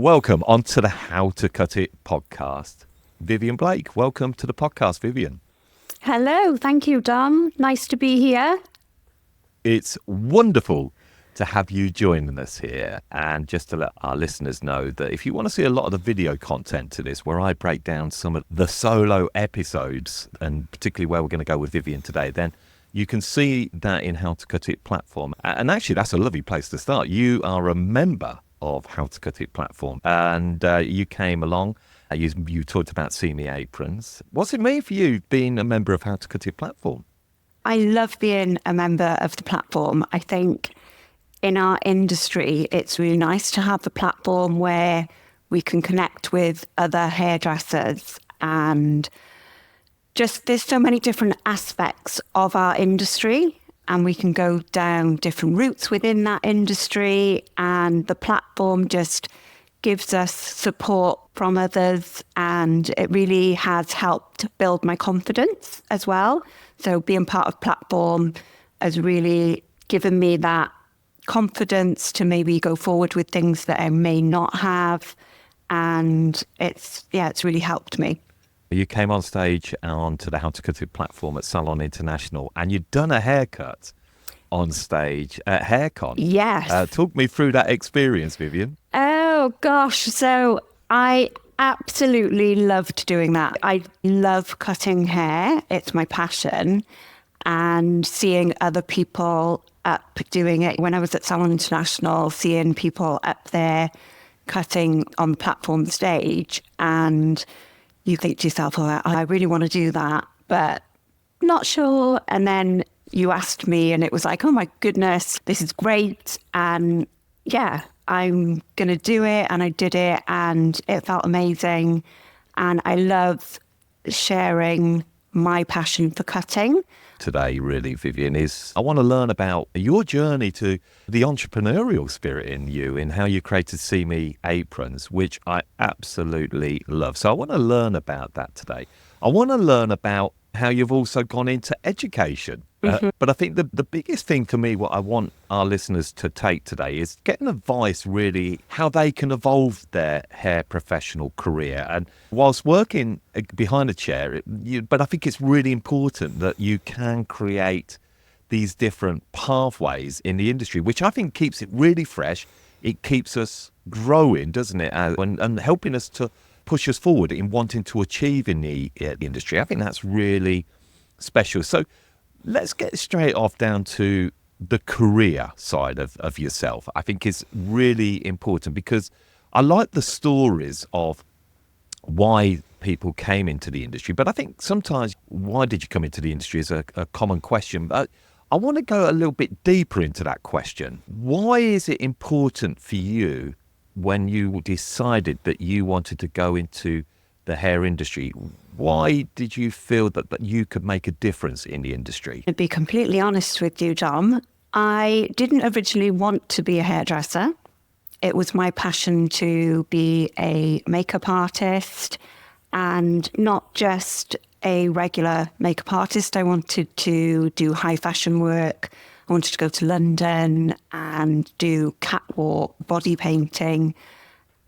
Welcome onto the How to Cut It podcast. Vivienne Blake, welcome to the podcast, Vivienne. Hello, thank you, Dom. Nice to be here. It's wonderful to have you joining us here. And just to let our listeners know that if you want to see a lot of the video content to this, where I break down some of the solo episodes, and particularly where we're going to go with Vivienne today, then you can see that in How to Cut It platform. And actually, that's a lovely place to start. You are a member of How to Cut It platform, and you came along. You talked about Me Aprons. What's it mean for you being a member of How to Cut It platform? I love being a member of the platform. I think in our industry, it's really nice to have a platform where we can connect with other hairdressers, and just there's so many different aspects of our industry, and we can go down different routes within that industry, and the platform just gives us support from others, and it really has helped build my confidence as well. So being part of platform has really given me that confidence to maybe go forward with things that I may not have, and it's really helped me. You came on stage onto the How to Cut It platform at Salon International, and you'd done a haircut on stage at HairCon. Yes. Talk me through that experience, Vivienne. Oh gosh, so I absolutely loved doing that. I love cutting hair. It's my passion, and seeing other people up doing it. When I was at Salon International, seeing people up there cutting on the platform stage, and you think to yourself, oh, I really want to do that, but not sure. And then you asked me, and it was like, oh my goodness, this is great. And yeah, I'm going to do it. And I did it, and it felt amazing. And I love sharing my passion for cutting. Today, really, Vivienne, I want to learn about your journey to the entrepreneurial spirit in you, and how you created Me Aprons, which I absolutely love. So I want to learn about that today. I want to learn about how you've also gone into education. But I think the biggest thing for me, what I want our listeners to take today, is getting advice, really, how they can evolve their hair professional career. And whilst working behind a chair, but I think it's really important that you can create these different pathways in the industry, which I think keeps it really fresh. It keeps us growing, doesn't it? And helping us to push us forward in wanting to achieve in the industry. I think that's really special. So let's get straight off down to the career side of yourself. I think is really important, because I like the stories of why people came into the industry. But I think sometimes, why did you come into the industry is a common question. But I want to go a little bit deeper into that question. Why is it important for you when you decided that you wanted to go into the hair industry? Why did you feel that you could make a difference in the industry? To be completely honest with you, Dom, I didn't originally want to be a hairdresser. It was my passion to be a makeup artist, and not just a regular makeup artist. I wanted to do high fashion work. I wanted to go to London and do catwalk, body painting,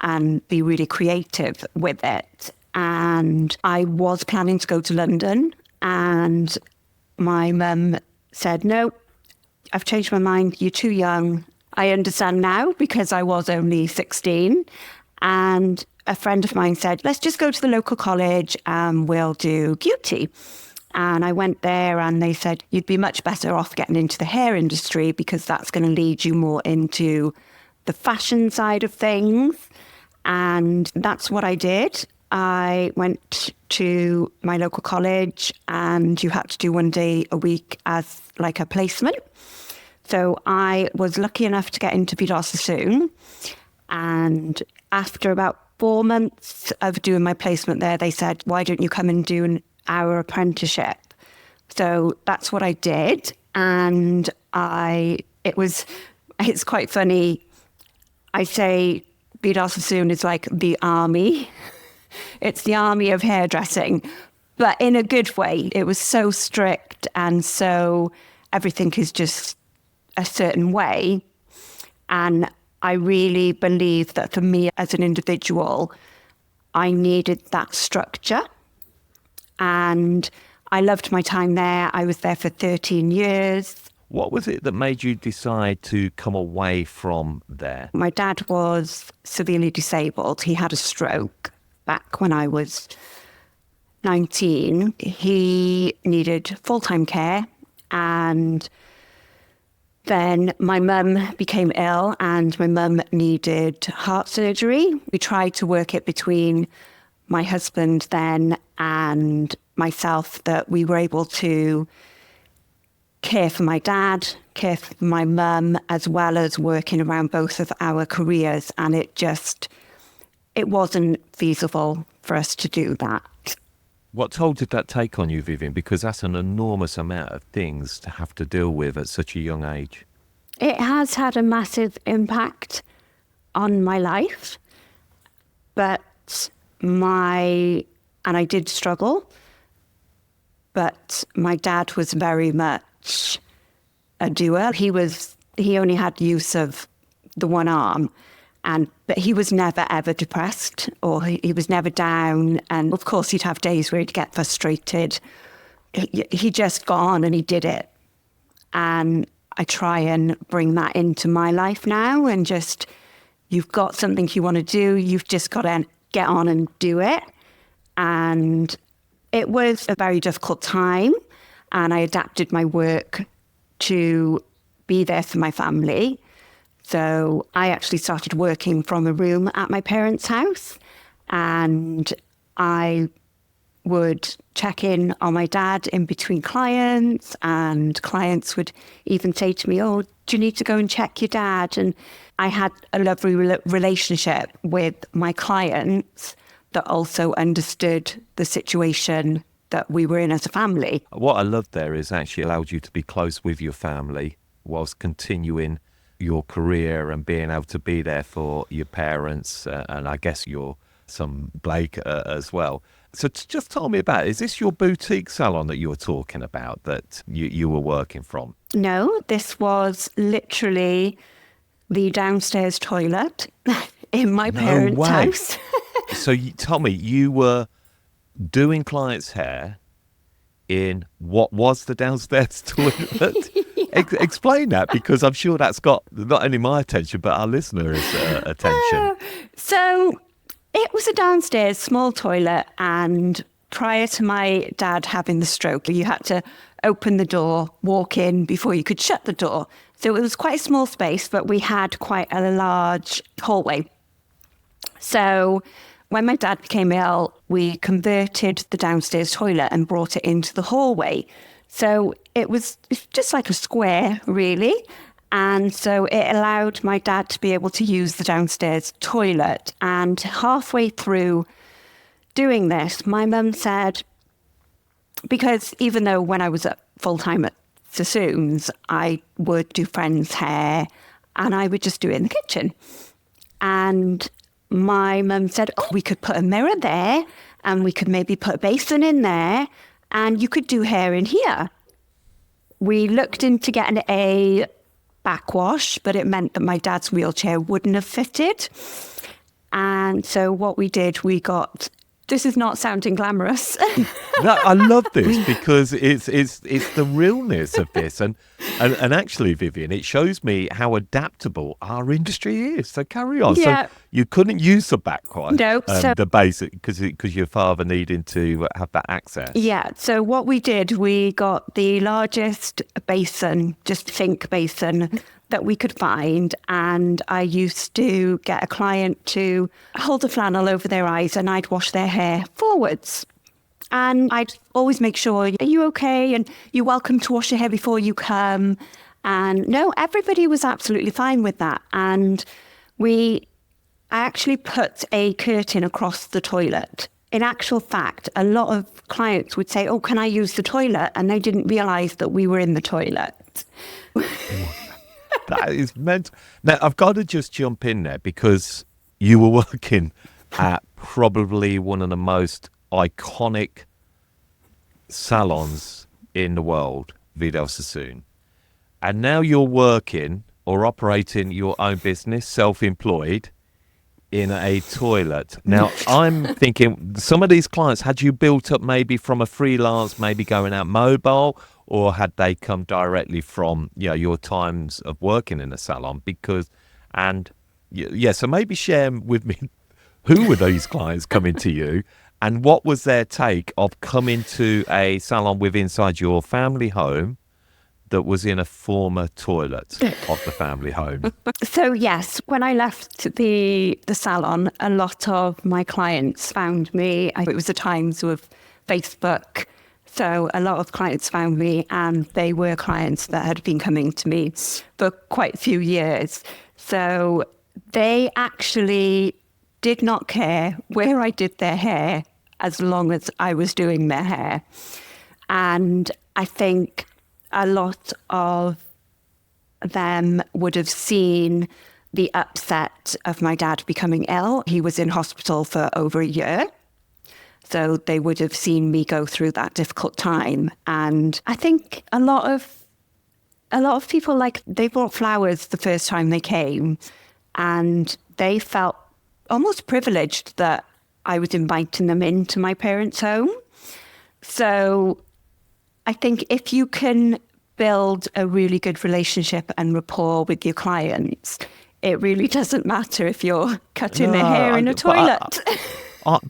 and be really creative with it. And I was planning to go to London, and my mum said, no, I've changed my mind. You're too young. I understand now, because I was only 16. And a friend of mine said, let's just go to the local college and we'll do beauty. And I went there, and they said, you'd be much better off getting into the hair industry, because that's going to lead you more into the fashion side of things. And that's what I did. I went to my local college, and you had to do 1 day a week as like a placement. So I was lucky enough to get into Vidal Sassoon. And after about 4 months of doing my placement there, they said, why don't you come and do our apprenticeship? So that's what I did. And it's quite funny. I say Vidal Sassoon is like the army. It's the army of hairdressing, but in a good way. It was so strict, and so everything is just a certain way. And I really believe that for me as an individual, I needed that structure. And I loved my time there. I was there for 13 years. What was it that made you decide to come away from there? My dad was severely disabled. He had a stroke back when I was 19. He needed full-time care, and then my mum became ill and my mum needed heart surgery. We tried to work it between my husband then and myself that we were able to care for my dad, care for my mum, as well as working around both of our careers. And it wasn't feasible for us to do that. What toll did that take on you, Vivienne? Because that's an enormous amount of things to have to deal with at such a young age. It has had a massive impact on my life, but and I did struggle, but my dad was very much a doer. He only had use of the one arm, but he was never ever depressed, or he was never down. And of course he'd have days where he'd get frustrated. He just got on and he did it. And I try and bring that into my life now, and just, you've got something you want to do, you've just got to get on and do it. And it was a very difficult time, and I adapted my work to be there for my family. So I actually started working from a room at my parents' house, and I would check in on my dad in between clients, and clients would even say to me, "Oh, do you need to go and check your dad?" And I had a lovely relationship with my clients that also understood the situation that we were in as a family. What I love there is actually allowed you to be close with your family whilst continuing your career and being able to be there for your parents and I guess your son Blake as well. So just tell me about it. Is this your boutique salon that you were talking about that you were working from? No, this was literally the downstairs toilet in my parents' house. So tell me, you were doing clients' hair in what was the downstairs toilet? Yeah. Explain that, because I'm sure that's got not only my attention, but our listeners' attention. So it was a downstairs small toilet, and prior to my dad having the stroke, you had to open the door, walk in before you could shut the door. So it was quite a small space, but we had quite a large hallway. So when my dad became ill, we converted the downstairs toilet and brought it into the hallway. So it's just like a square, really. And so it allowed my dad to be able to use the downstairs toilet. And halfway through doing this, my mum said, because even though when I was at full-time at Sassoon's, I would do friends' hair and I would just do it in the kitchen. And my mum said, "Oh, we could put a mirror there and we could maybe put a basin in there and you could do hair in here." We looked into getting a backwash, but it meant that my dad's wheelchair wouldn't have fitted. And so what we did, this is not sounding glamorous. No, I love this because it's the realness of this, and actually, Vivienne, it shows me how adaptable our industry is. So carry on. Yeah. So you couldn't use the backwash, no, the basic, because your father needing to have that access. Yeah. So what we did, we got the largest basin, just sink basin, that we could find, and I used to get a client to hold a flannel over their eyes and I'd wash their hair forwards. And I'd always make sure, "Are you okay? And you're welcome to wash your hair before you come." And no, everybody was absolutely fine with that. And I actually put a curtain across the toilet. In actual fact, a lot of clients would say, "Oh, can I use the toilet?" And they didn't realise that we were in the toilet. That is meant. Now, I've got to just jump in there because you were working at probably one of the most iconic salons in the world, Vidal Sassoon. And now you're working or operating your own business, self-employed, in a toilet. Now, I'm thinking some of these clients, had you built up maybe from a freelance, maybe going out mobile, or had they come directly from your times of working in a salon? So maybe share with me, who were these clients coming to you, and what was their take of coming to a salon inside your family home that was in a former toilet of the family home? So yes, when I left the salon, a lot of my clients found me. It was the times with Facebook. So a lot of clients found me, and they were clients that had been coming to me for quite a few years. So they actually did not care where I did their hair as long as I was doing their hair. And I think a lot of them would have seen the upset of my dad becoming ill. He was in hospital for over a year. So they would have seen me go through that difficult time. And I think a lot of people, they brought flowers the first time they came, and they felt almost privileged that I was inviting them into my parents' home. So I think if you can build a really good relationship and rapport with your clients, it really doesn't matter if you're cutting their hair in a toilet.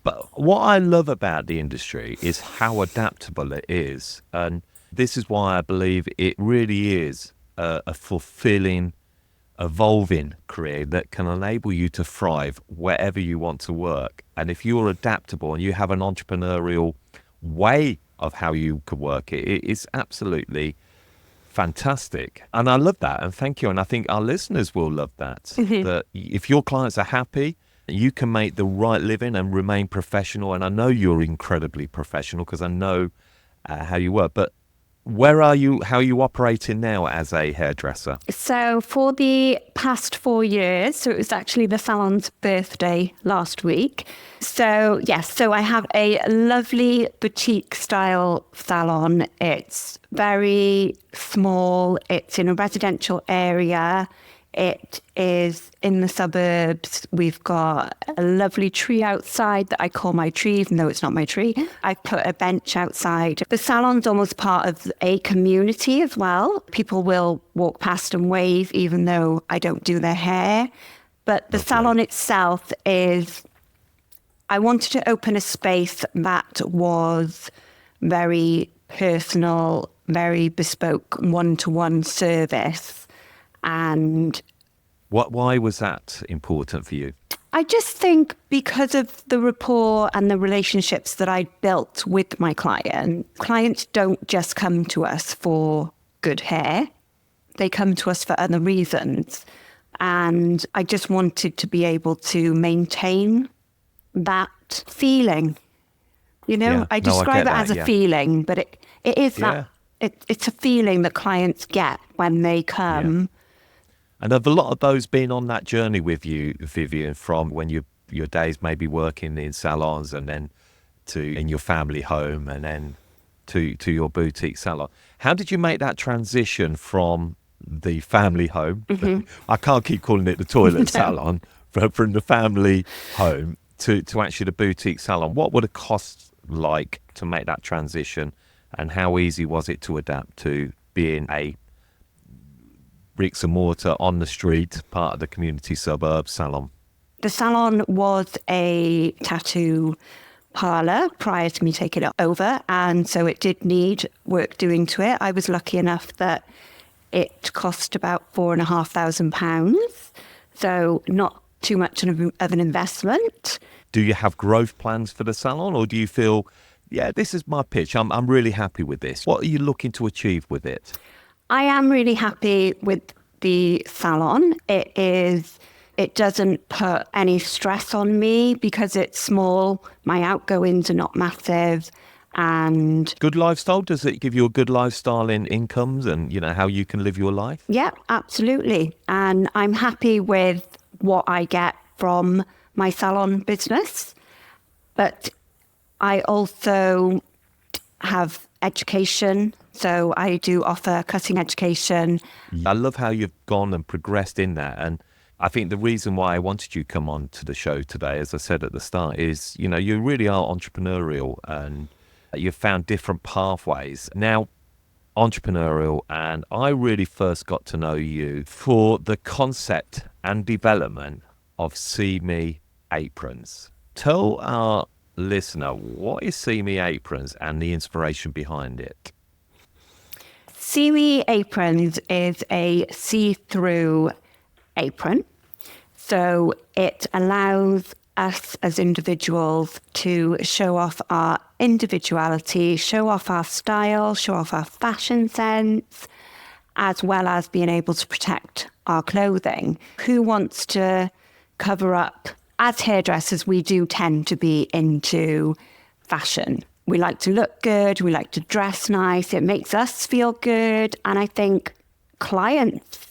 But what I love about the industry is how adaptable it is. And this is why I believe it really is a fulfilling, evolving career that can enable you to thrive wherever you want to work. And if you're adaptable and you have an entrepreneurial way of how you could work it's absolutely fantastic. And I love that. And thank you. And I think our listeners will love that. Mm-hmm. That if your clients are happy, you can make the right living and remain professional. And I know you're incredibly professional because I know how you work. But where are you, how are you operating now as a hairdresser? So for the past 4 years, so it was actually the salon's birthday last week. So yes, so I have a lovely boutique style salon. It's very small. It's in a residential area. It is in the suburbs. We've got a lovely tree outside that I call my tree, even though it's not my tree. I put a bench outside. The salon's almost part of a community as well. People will walk past and wave, even though I don't do their hair. But the salon itself I wanted to open a space that was very personal, very bespoke, one-to-one service. And why was that important for you? I just think because of the rapport and the relationships that I built with my clients don't just come to us for good hair. They come to us for other reasons. And I just wanted to be able to maintain that feeling. I describe it as a feeling, but it is that. It's a feeling that clients get when they come. Yeah. And have a lot of those been on that journey with you, Vivienne, from when your days maybe working in salons and then in your family home and then to your boutique salon? How did you make that transition from the family home? Mm-hmm. I can't keep calling it the toilet salon, from the family home to actually the boutique salon. What were the costs like to make that transition, and how easy was it to adapt to being a bricks and mortar on the street, part of the community suburb salon? The salon was a tattoo parlour prior to me taking it over, and so it did need work doing to it. I was lucky enough that it cost about £4,500, so not too much of an investment. Do you have growth plans for the salon, or do you feel, this is my pitch, I'm really happy with this? What are you looking to achieve with it? I am really happy with the salon. It doesn't put any stress on me because it's small. My outgoings are not massive. And good lifestyle? Does it give you a good lifestyle in incomes and, how you can live your life? Yeah, absolutely. And I'm happy with what I get from my salon business. But I also have education So I do offer cutting education. I love how you've gone and progressed in that. And I think the reason why I wanted you to come on to the show today, as I said at the start, is, you really are entrepreneurial and you've found different pathways. Now, entrepreneurial, and I really first got to know you for the concept and development of See Me Aprons. Tell our listener, what is See Me Aprons and the inspiration behind it? See Me Aprons is a see-through apron. So it allows us as individuals to show off our individuality, show off our style, show off our fashion sense, as well as being able to protect our clothing. Who wants to cover up? As hairdressers, we do tend to be into fashion. We like to look good, we like to dress nice, it makes us feel good. And I think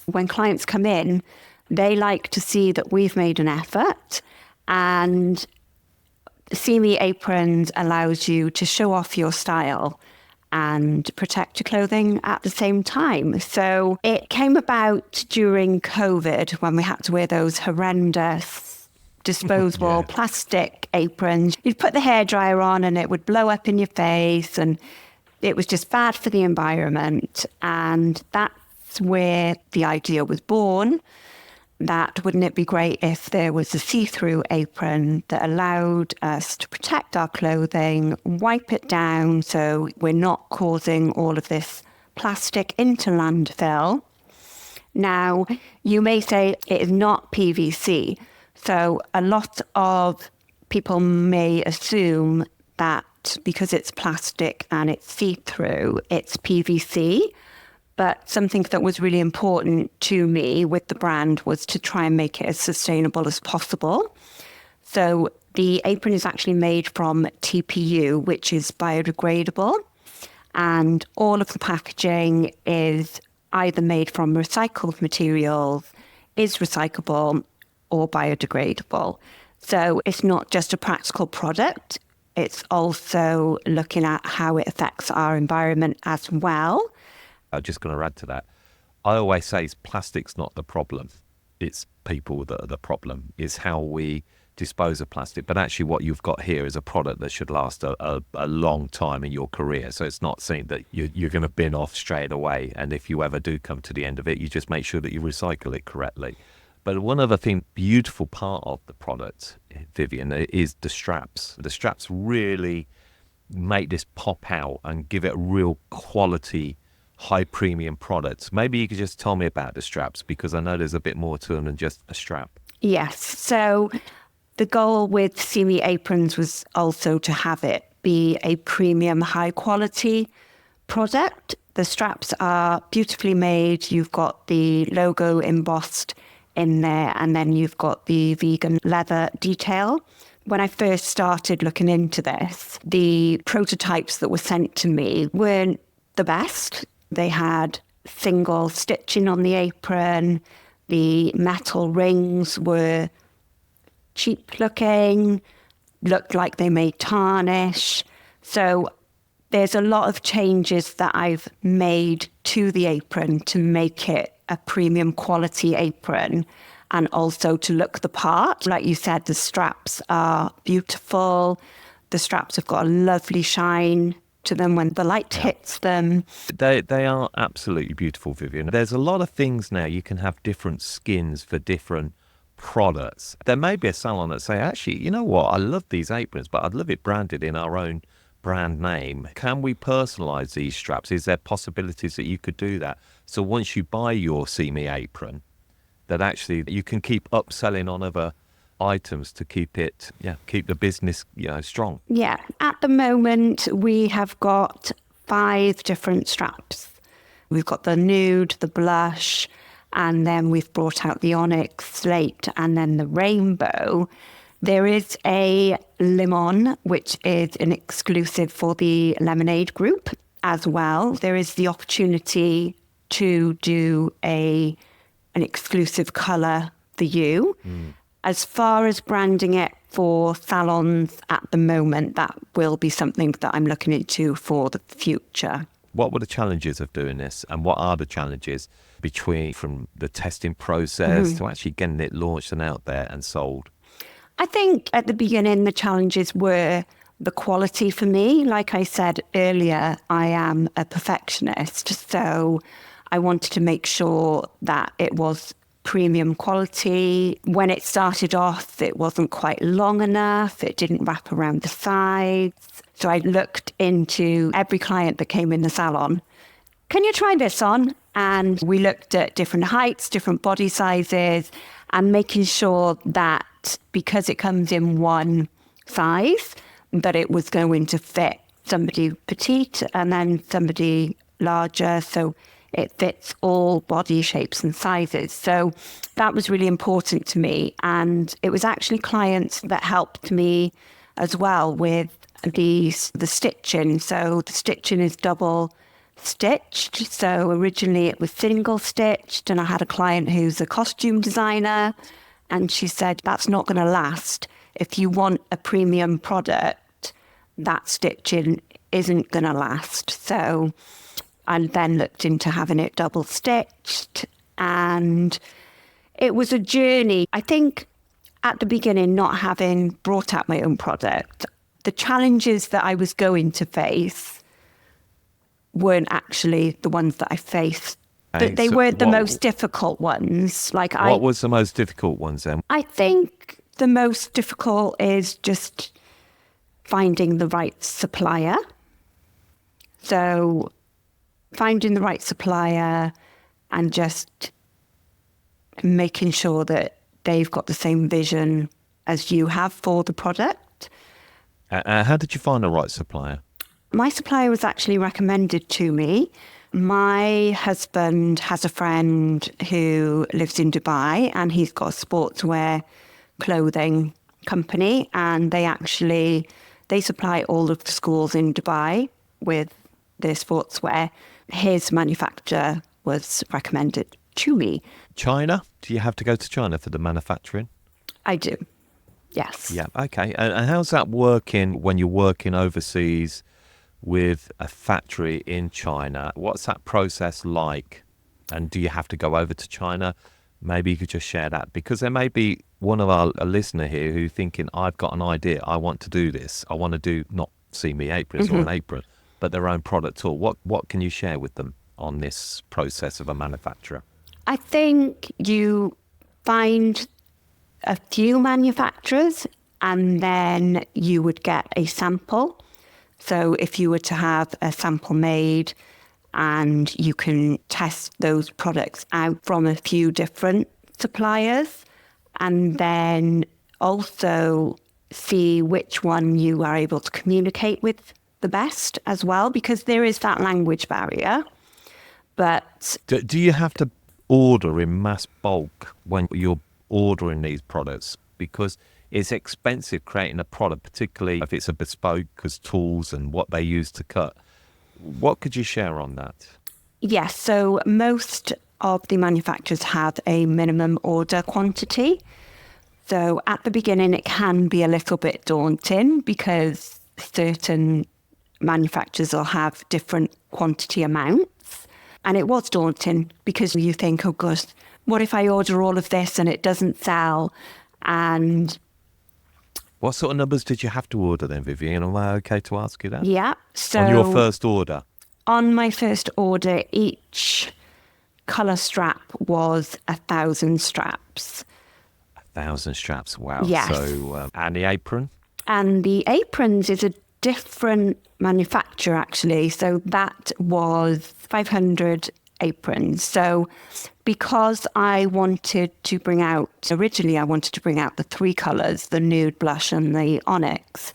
when clients come in, they like to see that we've made an effort. And See Me Aprons allows you to show off your style and protect your clothing at the same time. So it came about during COVID when we had to wear those horrendous disposable plastic aprons. You'd put the hairdryer on and it would blow up in your face, and it was just bad for the environment. And that's where the idea was born. That wouldn't it be great if there was a see-through apron that allowed us to protect our clothing, wipe it down so we're not causing all of this plastic into landfill. Now, you may say it is not PVC. So a lot of people may assume that because it's plastic and it's see-through, it's PVC. But something that was really important to me with the brand was to try and make it as sustainable as possible. So the apron is actually made from TPU, which is biodegradable. And all of the packaging is either made from recycled materials, is recyclable, or biodegradable. So it's not just a practical product, it's also looking at how it affects our environment as well. I'm just going to add to that. I always say plastic's not the problem. It's people that are the problem. It's how we dispose of plastic. But actually what you've got here is a product that should last a long time in your career. So it's not something that you're going to bin off straight away. And if you ever do come to the end of it, you just make sure that you recycle it correctly. But one other thing, beautiful part of the product, Vivienne, is the straps. The straps really make this pop out and give it a real quality, high premium product. Maybe you could just tell me about the straps, because I know there's a bit more to them than just a strap. Yes. So the goal with See Me Aprons was also to have it be a premium, high quality product. The straps are beautifully made. You've got the logo embossed in there, and then you've got the vegan leather detail. When I first started looking into this, the prototypes that were sent to me weren't the best. They had single stitching on the apron. The metal rings were cheap looking, looked like they may tarnish. So there's a lot of changes that I've made to the apron to make it a premium quality apron, and also to look the part. Like you said, the straps are beautiful. The straps have got a lovely shine to them when the light hits them. They are absolutely beautiful, Vivienne. There's a lot of things now. You can have different skins for different products. There may be a salon that say, actually, you know what, I love these aprons, but I'd love it branded in our own brand name. Can we personalize these straps? Is there possibilities that you could do that? So once you buy your See Me apron, that actually you can keep upselling on other items to keep the business strong. Yeah, at the moment we have got 5 different straps. We've got the nude, the blush, and then we've brought out the onyx, slate, and then the rainbow. There is a lemon, which is an exclusive for the Lemonade group as well. There is the opportunity to do an exclusive colour for you. As far as branding it for salons at the moment, that will be something that I'm looking into for the future. What were the challenges of doing this, and what are the challenges from the testing process to actually getting it launched and out there and sold? I think at the beginning, the challenges were the quality for me. Like I said earlier, I am a perfectionist. So I wanted to make sure that it was premium quality. When it started off, it wasn't quite long enough. It didn't wrap around the sides. So I looked into every client that came in the salon. Can you try this on? And we looked at different heights, different body sizes, and making sure that because it comes in one size, that it was going to fit somebody petite and then somebody larger. So it fits all body shapes and sizes. So that was really important to me. And it was actually clients that helped me as well with the stitching. So the stitching is double stitched. So originally it was single stitched, and I had a client who's a costume designer, and she said, that's not going to last. If you want a premium product, that stitching isn't going to last. So I then looked into having it double stitched, and it was a journey. I think at the beginning, not having brought out my own product, the challenges that I was going to face weren't actually the ones that I faced. They weren't the most difficult ones. What was the most difficult ones then? I think the most difficult is just finding the right supplier. So finding the right supplier and just making sure that they've got the same vision as you have for the product. How did you find the right supplier? My supplier was actually recommended to me. My husband has a friend who lives in Dubai, and he's got a sportswear clothing company, and they supply all of the schools in Dubai with their sportswear. His manufacturer was recommended to me. China? Do you have to go to China for the manufacturing? I do, yes. Yeah, okay. And how's that working when you're working overseas with a factory in China? What's that process like? And do you have to go over to China? Maybe you could just share that, because there may be one of a listener here who's thinking, I've got an idea. I want to do this. I want to do not see Me Aprons or an apron, but their own product tool. What can you share with them on this process of a manufacturer? I think you find a few manufacturers, and then you would get a sample. So if you were to have a sample made, and you can test those products out from a few different suppliers, and then also see which one you are able to communicate with the best as well, because there is that language barrier. But do you have to order in mass bulk when you're ordering these products? Because it's expensive creating a product, particularly if it's a bespoke, because tools and what they use to cut. What could you share on that? Yes, so most of the manufacturers have a minimum order quantity. So at the beginning, it can be a little bit daunting, because certain manufacturers will have different quantity amounts. And it was daunting, because you think, oh gosh, what if I order all of this and it doesn't sell? And what sort of numbers did you have to order then, Vivienne? Am I okay to ask you that? Yeah. So on your first order? On my first order, each colour strap was 1,000 straps. 1,000 straps, wow. Yes. So, and the apron? And the aprons is a different manufacturer, actually. So that was 500 aprons. So because I wanted to bring out, originally I wanted to bring out the three colours, the nude, blush and the onyx.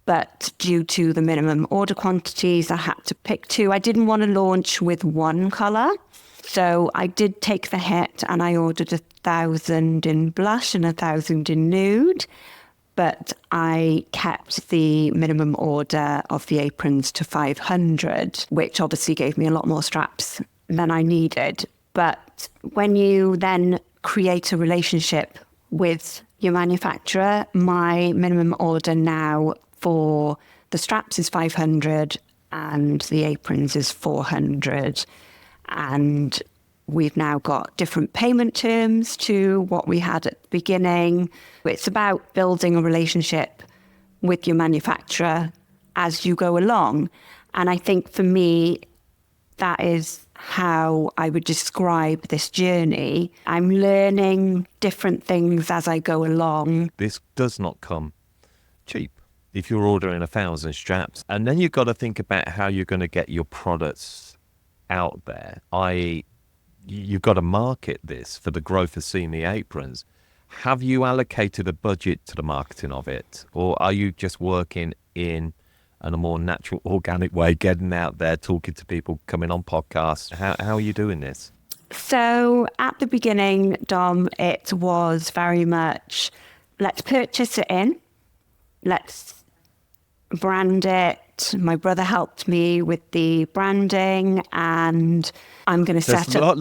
But due to the minimum order quantities, I had to pick two. I didn't want to launch with one colour. So I did take the hit, and I ordered 1,000 in blush and 1,000 in nude. But I kept the minimum order of the aprons to 500, which obviously gave me a lot more straps than I needed. But when you then create a relationship with your manufacturer, my minimum order now for the straps is 500, and the Aprons is 400. And we've now got different payment terms to what we had at the beginning. It's about building a relationship with your manufacturer as you go along. And I think for me, that is how I would describe this journey. I'm learning different things as I go along. This does not come cheap if you're ordering 1,000 straps. And then you've got to think about how you're going to get your products out there, i.e., you've got to market this for the growth of Me Aprons. Have you allocated a budget to the marketing of it? Or are you just working in a more natural, organic way, getting out there, talking to people, coming on podcasts? How are you doing this? So at the beginning, Dom, it was very much, let's purchase it in, let's brand it. My brother helped me with the branding, and I'm going to set up. There's a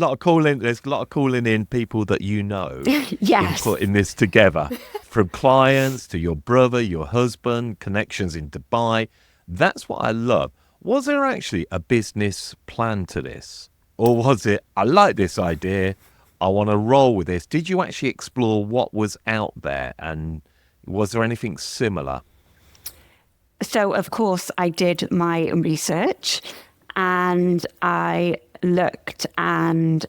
lot of calling in people that you know. Yes. In putting this together, from clients to your brother, your husband, connections in Dubai. That's what I love. Was there actually a business plan to this, or was it, I like this idea, I want to roll with this? Did you actually explore what was out there, and was there anything similar? So, of course, I did my research and I looked, and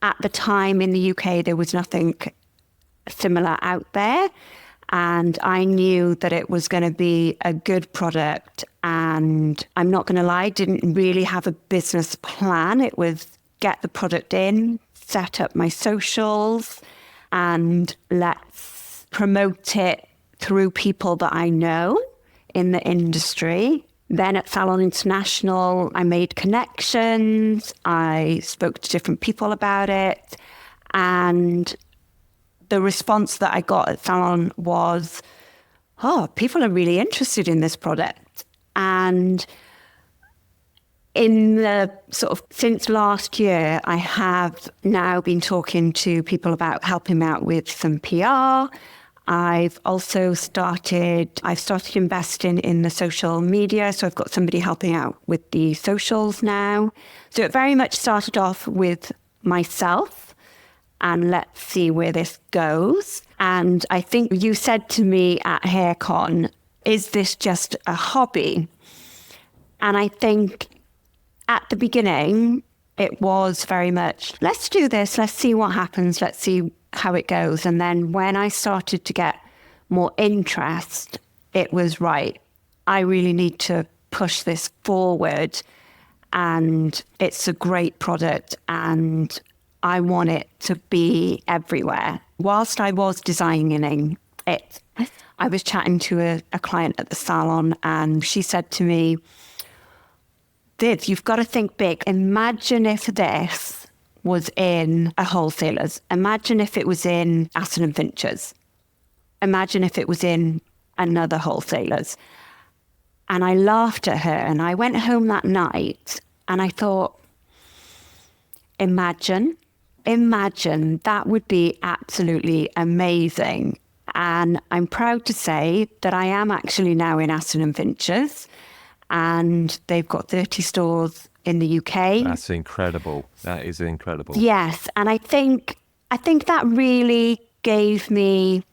at the time in the UK, there was nothing similar out there. And I knew that it was going to be a good product. And I'm not going to lie, didn't really have a business plan. It was get the product in, set up my socials, and let's promote it through people that I know in the industry. Then at Salon International, I made connections. I spoke to different people about it. And the response that I got at Salon was, oh, people are really interested in this product. And in the sort of since last year, I have now been talking to people about helping me out with some PR. I've started investing in the social media. So I've got somebody helping out with the socials now. So it very much started off with myself and let's see where this goes. And I think you said to me at HairCon, is this just a hobby? And I think at the beginning, it was very much, let's do this, let's see what happens, let's see how it goes. And then when I started to get more interest, it was right, I really need to push this forward, and it's a great product and I want it to be everywhere. Whilst I was designing it, I was chatting to a client at the salon, and she said to me, Viv, you've got to think big. Imagine if this was in a wholesaler's. Imagine if it was in Aston & Finch's. Imagine if it was in another wholesaler's. And I laughed at her, and I went home that night and I thought, imagine, that would be absolutely amazing. And I'm proud to say that I am actually now in Aston & Finch's, and they've got 30 stores in the UK. That's incredible. That is incredible. Yes. And I think that really gave me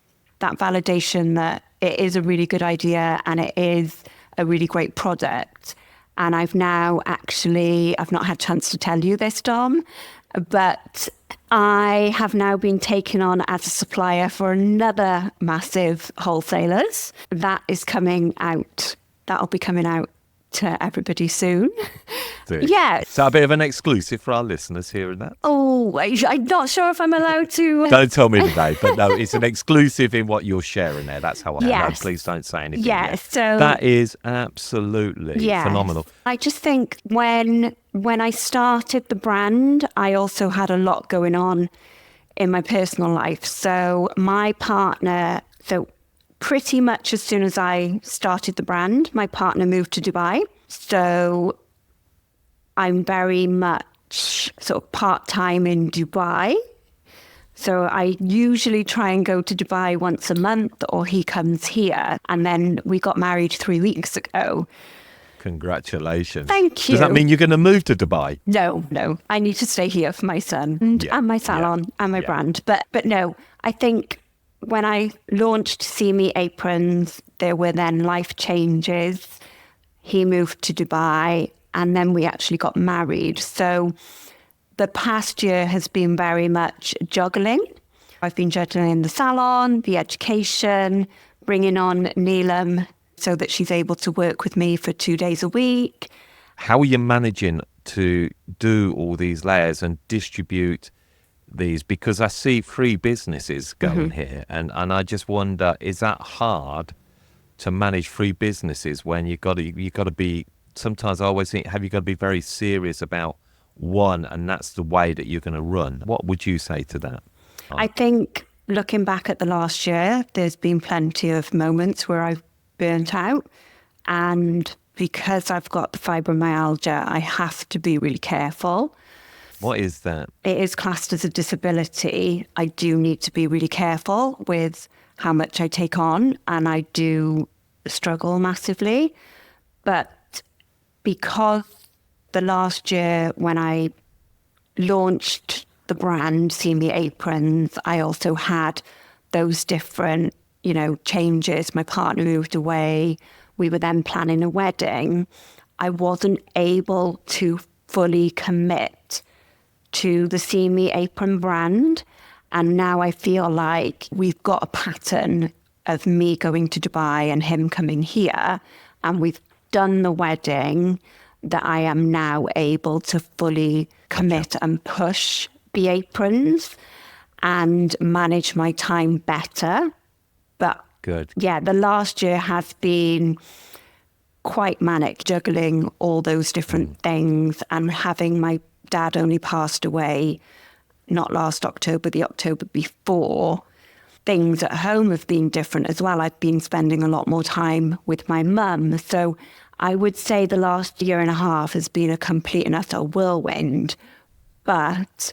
that validation that it is a really good idea and it is a really great product. And I've not had a chance to tell you this, Dom, but I have now been taken on as a supplier for another massive wholesalers. That is coming out. That'll be coming out to everybody soon. Yeah. So a bit of an exclusive for our listeners hearing that. Oh, I'm not sure if I'm allowed to. Don't tell me today, but no, it's an exclusive in what you're sharing there. That's how I know. Yes. Please don't say anything. Yeah, yet. so that is absolutely phenomenal. I just think when I started the brand, I also had a lot going on in my personal life. So my partner, pretty much as soon as I started the brand, my partner moved to Dubai. So I'm very much sort of part-time in Dubai. So I usually try and go to Dubai once a month, or he comes here. And then we got married 3 weeks ago. Congratulations. Thank you. Does that mean you're going to move to Dubai? No. I need to stay here for my son and my salon and my brand. But no, I think when I launched See Me Aprons, there were then life changes. He moved to Dubai and then we actually got married. So the past year has been very much juggling. I've been juggling the salon, the education, bringing on Neelam so that she's able to work with me for 2 days a week. How are you managing to do all these layers and distribute these? Because I see 3 businesses going here, and I just wonder, is that hard to manage 3 businesses when you got to be? Sometimes I always think, have you got to be very serious about one, and that's the way that you're going to run? What would you say to that? I think looking back at the last year, there's been plenty of moments where I've burnt out, and because I've got the fibromyalgia, I have to be really careful. What is that? It is classed as a disability. I do need to be really careful with how much I take on, and I do struggle massively. But because the last year when I launched the brand See Me Aprons, I also had those different, changes. My partner moved away. We were then planning a wedding. I wasn't able to fully commit to the See Me Apron brand. And now I feel like we've got a pattern of me going to Dubai and him coming here. And we've done the wedding that I am now able to fully commit and push the aprons and manage my time better. But Good. Yeah, the last year has been quite manic, juggling all those different things, and having my dad only passed away, not last October, the October before. Things at home have been different as well. I've been spending a lot more time with my mum. So I would say the last year and a half has been a complete and utter whirlwind. But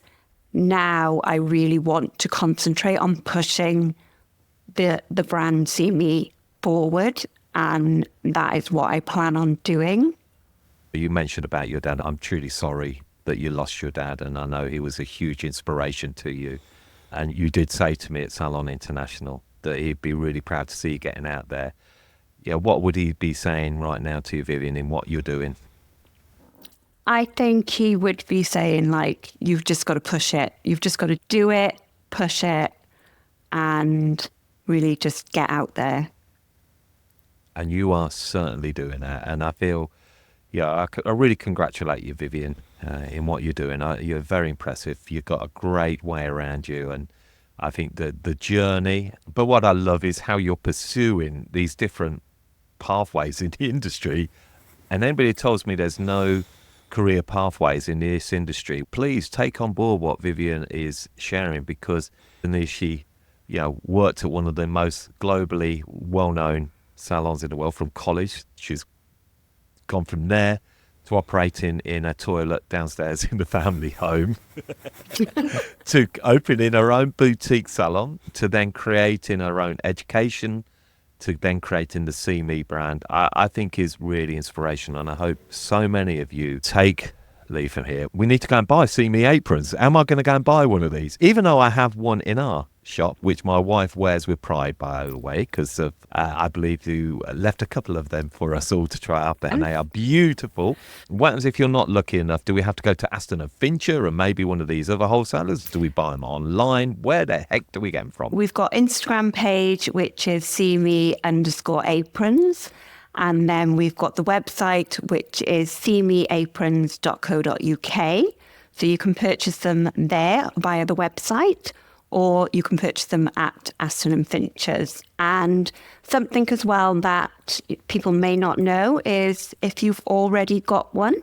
now I really want to concentrate on pushing the brand See Me forward, and that is what I plan on doing. You mentioned about your dad. I'm truly sorry that you lost your dad, and I know he was a huge inspiration to you. And you did say to me at Salon International that he'd be really proud to see you getting out there. Yeah, what would he be saying right now to you, Vivienne, in what you're doing? I think he would be saying, like, you've just got to push it. You've just got to do it, push it, and really just get out there. And you are certainly doing that. And I feel, I really congratulate you, Vivienne, in what you're doing. You're very impressive. You've got a great way around you. And I think that the journey, but what I love is how you're pursuing these different pathways in the industry. And anybody who tells me there's no career pathways in this industry, please take on board what Vivienne is sharing, because she worked at one of the most globally well-known salons in the world from college. She's gone from there to operating in a toilet downstairs in the family home to opening her own boutique salon, to then creating her own education, to then creating the See Me brand. I think is really inspirational, and I hope so many of you take leave from here. We need to go and buy See Me aprons. Am I going to go and buy one of these? Even though I have one in our shop, which my wife wears with pride, by the way, because of I believe you left a couple of them for us all to try out there, and they are beautiful. What happens if you're not lucky enough? Do we have to go to Aston and Fincher and maybe one of these other wholesalers? Do we buy them online? Where the heck do we get them from? We've got Instagram page, which is seeme_aprons. And then we've got the website, which is seemeaprons.co.uk. So you can purchase them there via the website, or you can purchase them at Aston and Finch's. And something as well that people may not know is if you've already got one,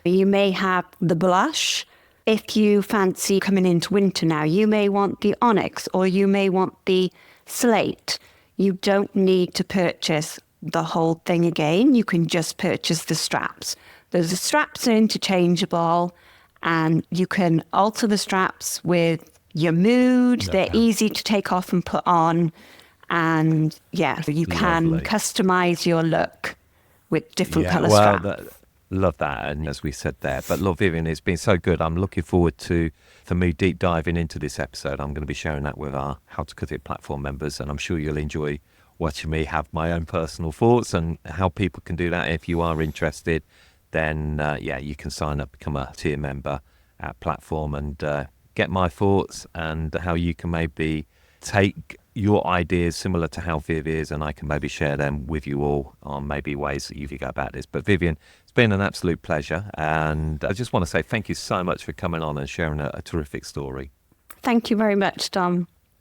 you may have the blush. If you fancy coming into winter now, you may want the onyx, or you may want the slate. You don't need to purchase the whole thing again. You can just purchase the straps. Those straps are interchangeable, and you can alter the straps with your mood. They're easy to take off and put on, and you can customize your look with different colour well, straps. love that. And as we said there, but look, Vivienne, it's been so good. I'm looking forward for me deep diving into this episode. I'm going to be sharing that with our How to Cut It platform members, and I'm sure you'll enjoy watching me have my own personal thoughts and how people can do that. If you are interested, then you can sign up, become a tier member at platform, and get my thoughts and how you can maybe take your ideas similar to how Viv is, and I can maybe share them with you all on maybe ways that you could go about this. But Vivienne, it's been an absolute pleasure, and I just want to say thank you so much for coming on and sharing a terrific story. Thank you very much, Dom.